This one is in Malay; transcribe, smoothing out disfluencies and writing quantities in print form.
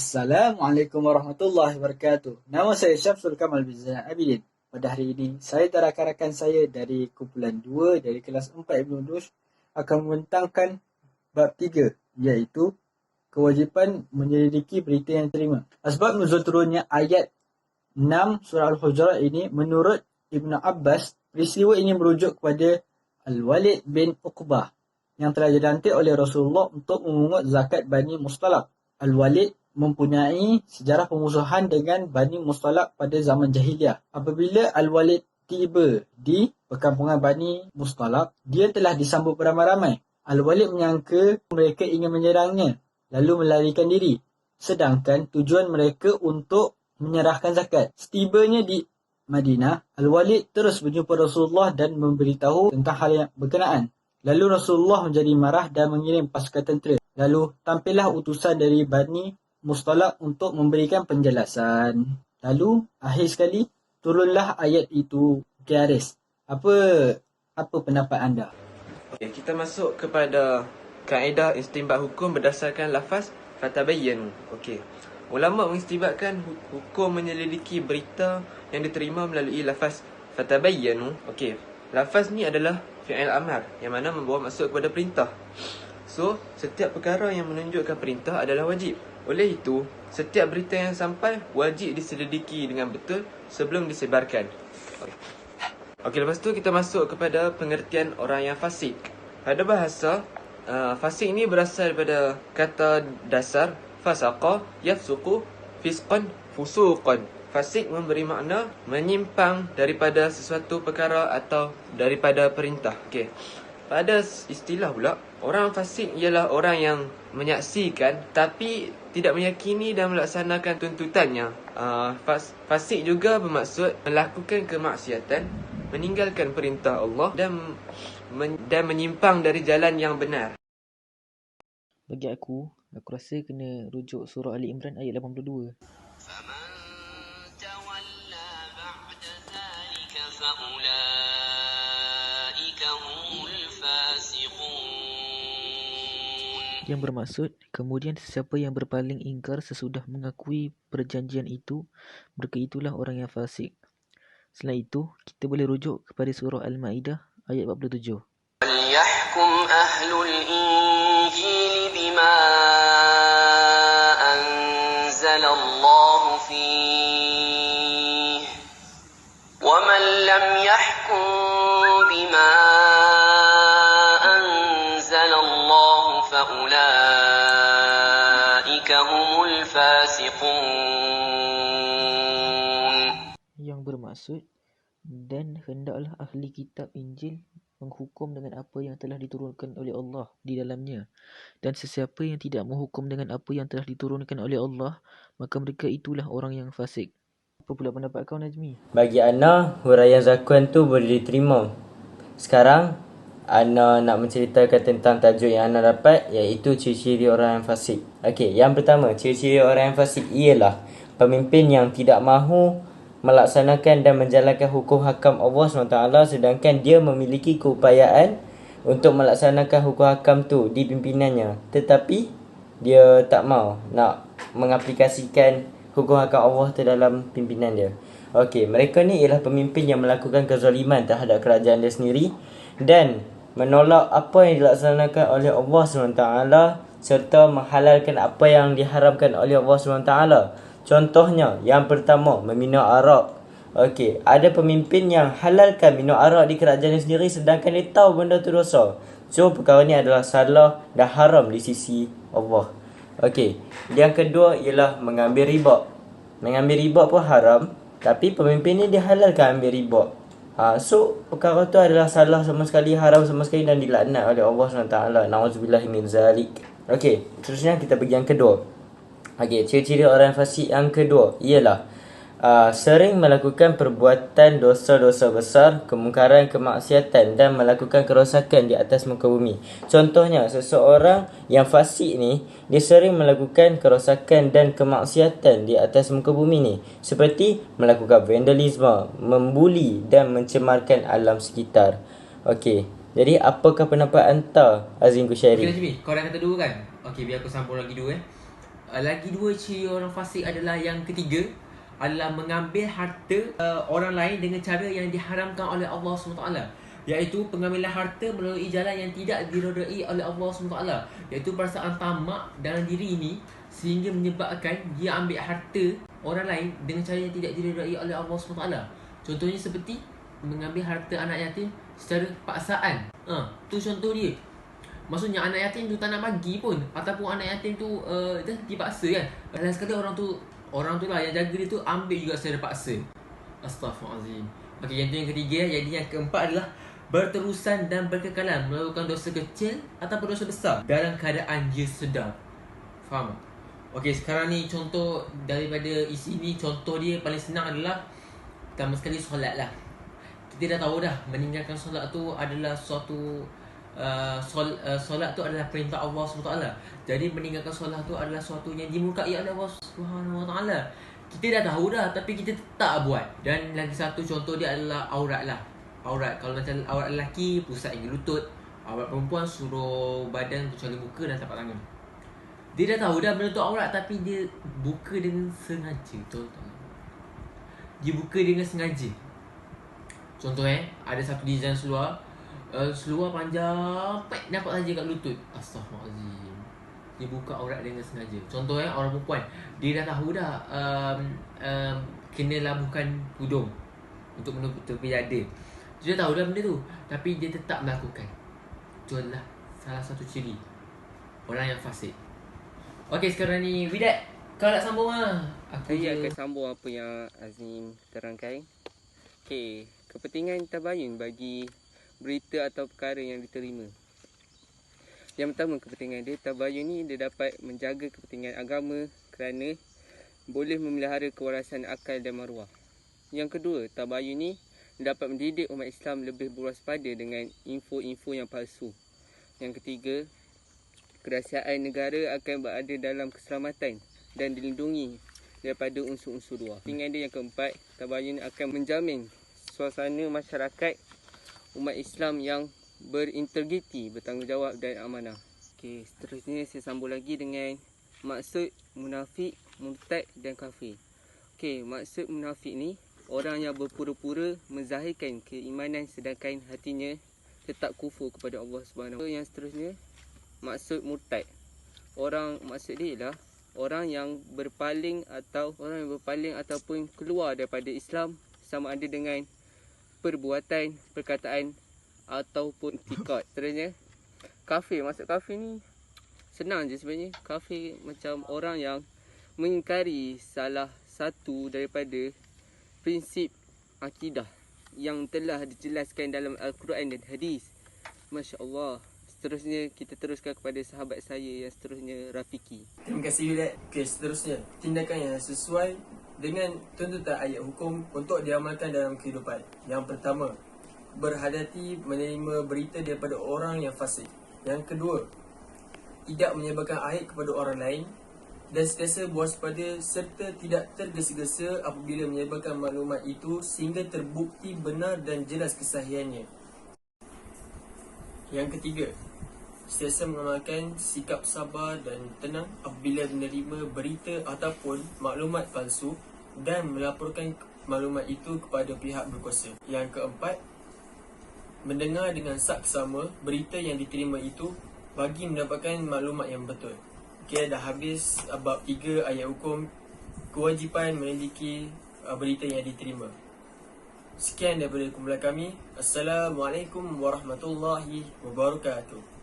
Assalamualaikum warahmatullahi wabarakatuh. Nama saya Syamsul Kamal bin Zainal Abidin. Pada hari ini, saya dan rakan-rakan saya dari kumpulan 2 dari kelas 4 Ibn Rus akan membentangkan bab 3, iaitu kewajipan menyelidiki berita yang terima. Asbab nuzul turunnya ayat 6 surah Al-Hujurat ini, menurut Ibn Abbas, peristiwa ini merujuk kepada Al-Walid bin Uqbah yang telah dilantik oleh Rasulullah untuk memungut zakat Bani Mustalaq. Al-Walid mempunyai sejarah pemusuhan dengan Bani Mustalaq pada zaman jahiliah. Apabila Al-Walid tiba di perkampungan Bani Mustalaq, dia telah disambut beramai-ramai. Al-Walid menyangka mereka ingin menyerangnya, lalu melarikan diri. Sedangkan tujuan mereka untuk menyerahkan zakat. Setibanya di Madinah, Al-Walid terus berjumpa Rasulullah dan memberitahu tentang hal yang berkenaan. Lalu Rasulullah menjadi marah dan mengirim pasukan tentera. Lalu tampillah utusan dari Bani Mustalaq untuk memberikan penjelasan. Lalu akhir sekali turunlah ayat itu. Okey Haris, apa pendapat anda? Okay, kita masuk kepada kaedah istinbat hukum berdasarkan lafaz fatabayyanu. Okey. Ulama mengistinbatkan hukum menyelidiki berita yang diterima melalui lafaz fatabayyanu. Okey. Lafaz ni adalah fi'il amar yang mana membawa maksud kepada perintah. So, setiap perkara yang menunjukkan perintah adalah wajib. Oleh itu, setiap berita yang sampai wajib diselidiki dengan betul sebelum disebarkan. Okey, lepas tu kita masuk kepada pengertian orang yang fasik. Pada bahasa, fasik ni berasal daripada kata dasar fasaqa, yafsuqu, fisqan, fusuqan. Fasik memberi makna menyimpang daripada sesuatu perkara atau daripada perintah. Okey. Pada istilah pula, orang fasik ialah orang yang menyaksikan tapi tidak meyakini dan melaksanakan tuntutannya. Fasik juga bermaksud melakukan kemaksiatan, meninggalkan perintah Allah dan menyimpang dari jalan yang benar. Bagi aku rasa kena rujuk surah Ali Imran ayat 82. Yang bermaksud, kemudian sesiapa yang berpaling ingkar sesudah mengakui perjanjian itu, mereka itulah orang yang fasik. Selain itu, kita boleh rujuk kepada surah Al-Ma'idah ayat 47. وَلْيَحْكُمْ أَهْلُ الْإِنْجِيلِ بِمَا أَنزَلَ اللَّهُ فِيهِ وَمَنْ لَمْ يَحْكُمْ بِمَا أَنزَلَ اللَّهُ فَأُولَئِكَ هُمُ الْفَاسِقُونَ. Yang bermaksud, dan hendaklah ahli kitab Injil menghukum dengan apa yang telah diturunkan oleh Allah di dalamnya, dan sesiapa yang tidak menghukum dengan apa yang telah diturunkan oleh Allah, maka mereka itulah orang yang fasik. Apa pula pendapat kau, Najmi? Bagi Ana, huraian zakuan tu boleh diterima. Sekarang Ana nak menceritakan tentang tajuk yang Ana dapat, iaitu ciri-ciri orang yang fasik. Okey, yang pertama, ciri-ciri orang yang fasik ialah pemimpin yang tidak mahu melaksanakan dan menjalankan hukum hakam Allah SWT, sedangkan dia memiliki keupayaan untuk melaksanakan hukum hakam tu di pimpinannya, tetapi dia tak mau nak mengaplikasikan hukum hakam Allah tu dalam pimpinan dia. Okey, mereka ni ialah pemimpin yang melakukan kezaliman terhadap kerajaan dia sendiri dan menolak apa yang dilaksanakan oleh Allah SWT serta menghalalkan apa yang diharamkan oleh Allah SWT. Contohnya, yang pertama, meminum arak. Okey, ada pemimpin yang halalkan minum arak di kerajaan dia sendiri sedangkan dia tahu benda tu dosa. So, perkara ni adalah salah dan haram di sisi Allah. Okey, yang kedua ialah mengambil riba. Mengambil riba pun haram, tapi pemimpin ni dia halalkan ambil riba. So, perkara tu adalah salah sama sekali, haram sama sekali dan dilaknat oleh Allah SWT. Na'udzubillah min zalik. Okey, seterusnya kita pergi yang kedua. Okey, ciri-ciri orang fasik yang kedua ialah sering melakukan perbuatan dosa-dosa besar, kemungkaran, kemaksiatan dan melakukan kerosakan di atas muka bumi. Contohnya, seseorang yang fasik ni, dia sering melakukan kerosakan dan kemaksiatan di atas muka bumi ni, seperti melakukan vandalisme, membuli dan mencemarkan alam sekitar. Okey, jadi apakah pendapat anta, Azim Kushairi? Okey Najmi, kau dah kata dua kan? Okey, biar aku sambung lagi dua Lagi dua ciri orang fasik adalah yang ketiga adalah mengambil harta orang lain dengan cara yang diharamkan oleh Allah SWT, iaitu pengambilan harta melalui jalan yang tidak diredai oleh Allah SWT, iaitu perasaan tamak dalam diri ini sehingga menyebabkan dia ambil harta orang lain dengan cara yang tidak diredai oleh Allah SWT. Contohnya seperti mengambil harta anak yatim secara paksaan. Tu contoh dia. Maksudnya anak yatim tu tak nak bagi pun, ataupun anak yatim tu dipaksa kan. Dan sekali orang tu lah yang jaga dia tu ambil juga secara paksa. Astaghfirullahalazim. Okey, yang tu yang ketiga. Jadi yang keempat adalah berterusan dan berkekalan melakukan dosa kecil ataupun dosa besar dalam keadaan dia sedar. Faham? Okey, sekarang ni contoh daripada isi ni, contoh dia paling senang adalah pertama sekali solat lah. Kita dah tahu dah meninggalkan solat tu adalah suatu solat tu adalah perintah Allah SWT. Jadi meninggalkan solat tu adalah suatu yang dimurkai oleh Allah SWT. Kita dah tahu dah, tapi kita tak buat. Dan lagi satu contoh dia adalah aurat lah. Aurat, kalau macam aurat lelaki pusat hingga lutut, aurat perempuan suruh badan kecuali muka dan tapak tangan. Dia dah tahu dah benda tu aurat, tapi dia buka dengan sengaja. Contoh, dia buka dengan sengaja. Contoh ada satu design seluar, seluar panjang nampak saja kat lutut. Astaghfirullahalazim. Dia buka aurat dengan sengaja. Contoh orang perempuan, dia dah tahu dah kena labuhkan tudung untuk menutup tepi dada. Dia dah tahu dah benda tu, tapi dia tetap melakukan. Itu adalah salah satu ciri orang yang fasik. Okey, sekarang ni Widat, kau nak sambung lah. Saya akan sambung apa yang Azim terangkan. Okey, kepentingan tabayun bagi berita atau perkara yang diterima. Yang pertama, kepentingan dia, tabayun ni dia dapat menjaga kepentingan agama kerana boleh memelihara kewarasan akal dan maruah. Yang kedua, tabayun ni dapat mendidik umat Islam lebih berwaspada dengan info-info yang palsu. Yang ketiga, kerahsiaan negara akan berada dalam keselamatan dan dilindungi daripada unsur-unsur luar. Kepentingan dia yang keempat, tabayun akan menjamin suasana masyarakat umat Islam yang berintegriti, bertanggungjawab dan amanah. Okey, seterusnya saya sambung lagi dengan maksud munafik, murtad dan kafir. Okey, maksud munafik ni orang yang berpura-pura menzahirkan keimanan sedangkan hatinya tetap kufur kepada Allah Subhanahu. Yang seterusnya, maksud murtad. Maksud dia ialah orang yang berpaling ataupun keluar daripada Islam, sama ada dengan perbuatan, perkataan ataupun iktikad. Seterusnya, kafir. Maksud kafir ni senang je sebenarnya. Kafir macam orang yang mengingkari salah satu daripada prinsip akidah yang telah dijelaskan dalam Al-Quran dan hadis. Masya Allah. Seterusnya kita teruskan kepada sahabat saya yang seterusnya, Rafiki. Terima kasih Widat. Okey, seterusnya, tindakan yang sesuai dengan tuntutan ayat hukum untuk diamalkan dalam kehidupan. Yang pertama, berhati-hati menerima berita daripada orang yang fasik. Yang kedua, tidak menyebarkan aib kepada orang lain dan sentiasa berwaspada serta tidak tergesa-gesa apabila menyebarkan maklumat itu sehingga terbukti benar dan jelas kesahihannya. Yang ketiga, sentiasa mengamalkan sikap sabar dan tenang apabila menerima berita ataupun maklumat palsu dan melaporkan maklumat itu kepada pihak berkuasa. Yang keempat, mendengar dengan saksama berita yang diterima itu bagi mendapatkan maklumat yang betul. Okey, dah habis bab 3 ayat hukum kewajipan menyelidiki berita yang diterima. Sekian daripada kumpulan kami. Assalamualaikum warahmatullahi wabarakatuh.